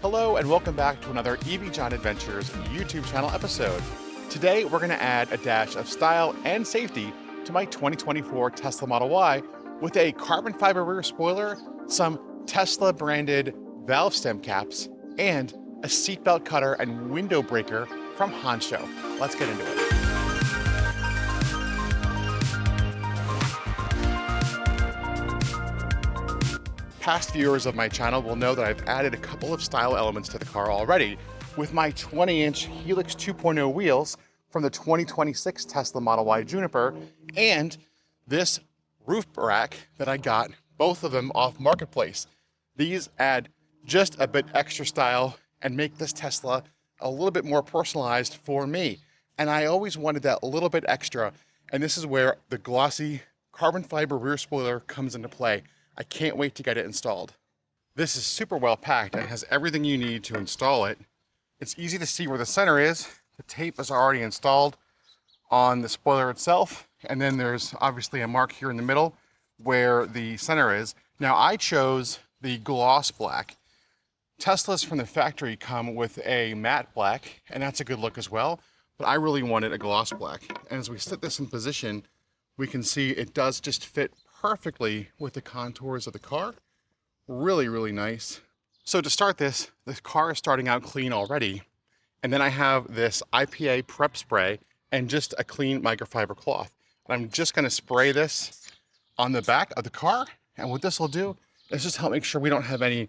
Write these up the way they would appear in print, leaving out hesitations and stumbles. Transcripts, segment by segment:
Hello and welcome back to another EV John Adventures YouTube channel episode. Today we're going to add a dash of style and safety to my 2024 Tesla Model Y with a carbon fiber rear spoiler, some Tesla branded valve stem caps, and a seatbelt cutter and window breaker from Hansshow. Let's get into it. Past viewers of my channel will know that I've added a couple of style elements to the car already with my 20-inch Helix 2.0 wheels from the 2026 Tesla Model Y Juniper and this roof rack that I got, both of them off Marketplace. These add just a bit extra style and make this Tesla a little bit more personalized for me. And I always wanted that little bit extra, and this is where the glossy carbon fiber rear spoiler comes into play. I can't wait to get it installed. This is super well packed and has everything you need to install it. It's easy to see where the center is. The tape is already installed on the spoiler itself. And then there's obviously a mark here in the middle where the center is. Now I chose the gloss black. Teslas from the factory come with a matte black, and that's a good look as well. But I really wanted a gloss black. And as we set this in position, we can see it does just fit perfectly with the contours of the car. Really, really nice. So to start this, the car is starting out clean already. And then I have this IPA prep spray and just a clean microfiber cloth. And I'm just gonna spray this on the back of the car. And what this will do is just help make sure we don't have any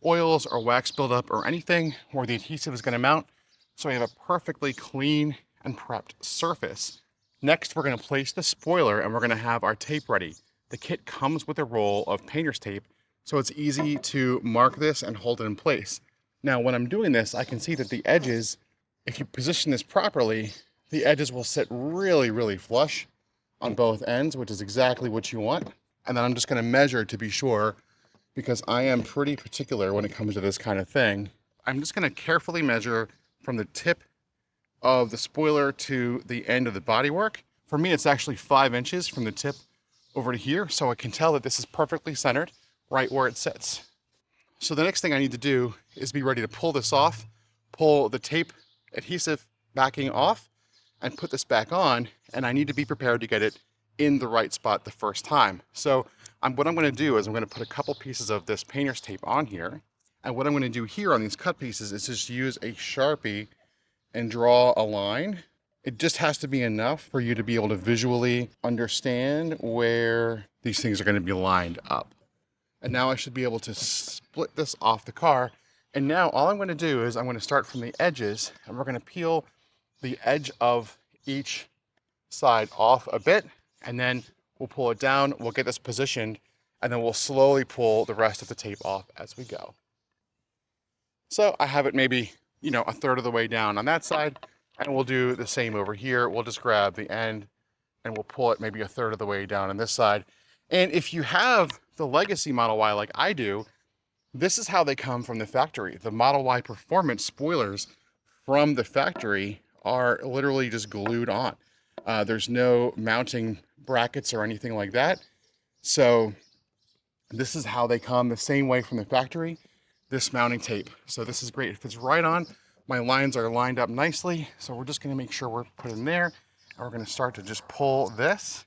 oils or wax buildup or anything where the adhesive is gonna mount. So we have a perfectly clean and prepped surface. Next, we're gonna place the spoiler and we're gonna have our tape ready. The kit comes with a roll of painter's tape, so it's easy to mark this and hold it in place. Now, when I'm doing this, I can see that the edges, if you position this properly, the edges will sit really, really flush on both ends, which is exactly what you want. And then I'm just gonna measure to be sure, because I am pretty particular when it comes to this kind of thing. I'm just gonna carefully measure from the tip of the spoiler to the end of the bodywork. For me, it's actually 5 inches from the tip over to here, so I can tell that this is perfectly centered right where it sits. So the next thing I need to do is be ready to pull this off, pull the tape adhesive backing off, and put this back on, and I need to be prepared to get it in the right spot the first time. So what I'm gonna do is I'm gonna put a couple pieces of this painter's tape on here, and what I'm gonna do here on these cut pieces is just use a Sharpie and draw a line. It just has to be enough for you to be able to visually understand where these things are going to be lined up. And now I should be able to split this off the car. And now all I'm going to do is I'm going to start from the edges, and we're going to peel the edge of each side off a bit, and then we'll pull it down, we'll get this positioned, and then we'll slowly pull the rest of the tape off as we go. So I have it maybe, a third of the way down on that side. And we'll do the same over here. We'll just grab the end and we'll pull it maybe a third of the way down on this side. And if you have the Legacy Model Y like I do, this is how they come from the factory. The Model Y Performance spoilers from the factory are literally just glued on. There's no mounting brackets or anything like that. So this is how they come the same way from the factory, this mounting tape. So this is great. It fits right on. My lines are lined up nicely, so we're just gonna make sure we're put in there, and we're gonna start to just pull this.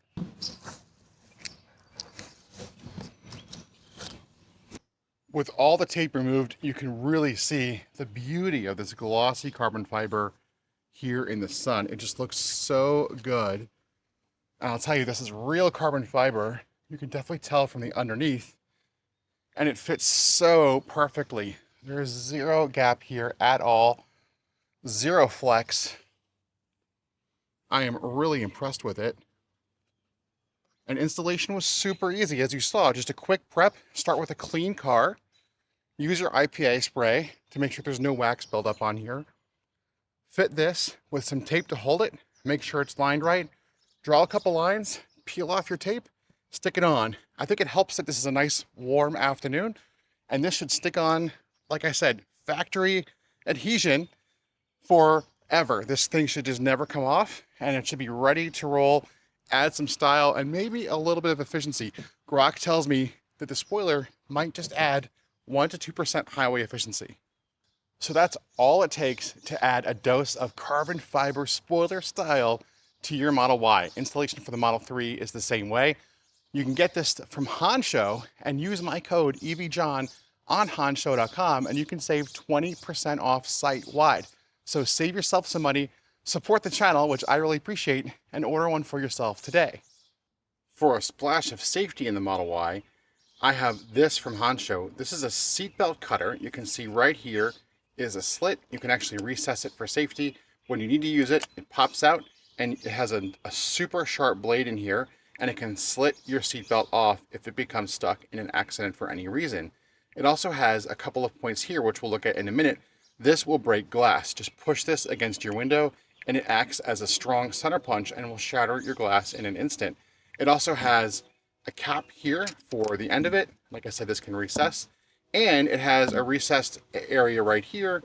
With all the tape removed, you can really see the beauty of this glossy carbon fiber here in the sun. It just looks so good. And I'll tell you, this is real carbon fiber. You can definitely tell from the underneath, and it fits so perfectly. There's zero gap here at all, zero flex. I am really impressed with it. And installation was super easy, as you saw, just a quick prep. Start with a clean car, use your IPA spray to make sure there's no wax buildup on here. Fit this with some tape to hold it, make sure it's lined right, draw a couple lines, peel off your tape, stick it on. I think it helps that this is a nice warm afternoon, and this should stick on, like I said, factory adhesion forever. This thing should just never come off, and it should be ready to roll, add some style, and maybe a little bit of efficiency. Grok tells me that the spoiler might just add 1 to 2% highway efficiency. So that's all it takes to add a dose of carbon fiber spoiler style to your Model Y. Installation for the Model 3 is the same way. You can get this from Hansshow and use my code EVJOHN on Hansshow.com and you can save 20% off site-wide. So save yourself some money, support the channel, which I really appreciate, and order one for yourself today. For a splash of safety in the Model Y, I have this from Hansshow. This is a seatbelt cutter. You can see right here is a slit. You can actually recess it for safety. When you need to use it, it pops out and it has a super sharp blade in here, and it can slit your seatbelt off if it becomes stuck in an accident for any reason. It also has a couple of points here, which we'll look at in a minute. This will break glass. Just push this against your window and it acts as a strong center punch and will shatter your glass in an instant. It also has a cap here for the end of it. Like I said, this can recess. And it has a recessed area right here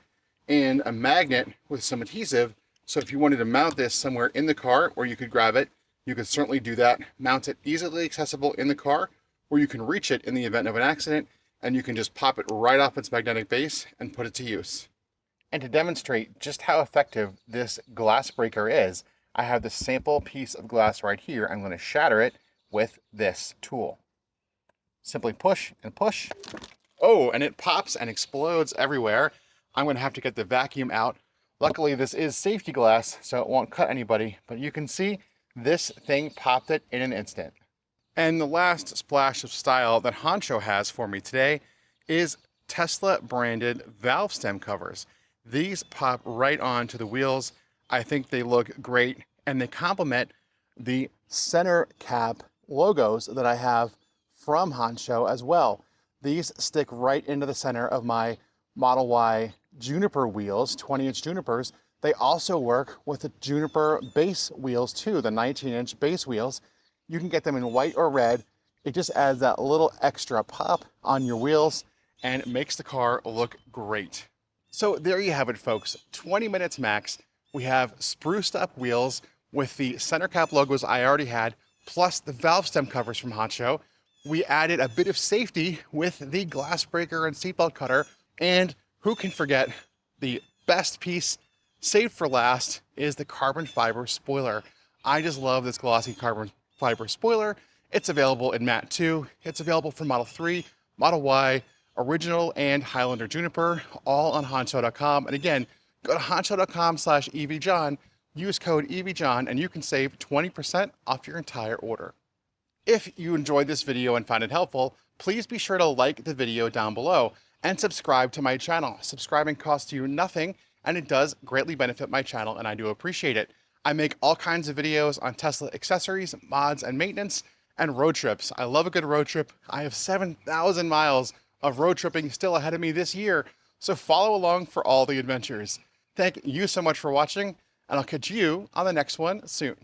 and a magnet with some adhesive. So if you wanted to mount this somewhere in the car or you could grab it, you could certainly do that. Mount it easily accessible in the car, or you can reach it in the event of an accident and you can just pop it right off its magnetic base and put it to use. And to demonstrate just how effective this glass breaker is, I have the sample piece of glass right here. I'm going to shatter it with this tool. Simply push and push. Oh, and it pops and explodes everywhere. I'm going to have to get the vacuum out. Luckily, this is safety glass, so it won't cut anybody, but you can see this thing popped it in an instant. And the last splash of style that Hansshow has for me today is Tesla branded valve stem covers. These pop right onto the wheels. I think they look great and they complement the center cap logos that I have from Hansshow as well. These stick right into the center of my Model Y Juniper wheels, 20-inch Junipers. They also work with the Juniper base wheels too, the 19-inch base wheels. You can get them in white or red. It just adds that little extra pop on your wheels and it makes the car look great. So there you have it, folks. 20 minutes max. We have spruced up wheels with the center cap logos I already had, plus the valve stem covers from Hansshow. We added a bit of safety with the glass breaker and seatbelt cutter. And who can forget the best piece saved for last is the carbon fiber spoiler. I just love this glossy carbon fiber spoiler. It's available in matte too. It's available for Model 3, Model Y, Original, and Highlander Juniper, all on Hansshow.com. And again, go to Hansshow.com/EVJOHN, use code EVJOHN, and you can save 20% off your entire order. If you enjoyed this video and found it helpful, please be sure to like the video down below and subscribe to my channel. Subscribing costs you nothing, and it does greatly benefit my channel, and I do appreciate it. I make all kinds of videos on Tesla accessories, mods, and maintenance, and road trips. I love a good road trip. I have 7,000 miles of road tripping still ahead of me this year, so follow along for all the adventures. Thank you so much for watching, and I'll catch you on the next one soon.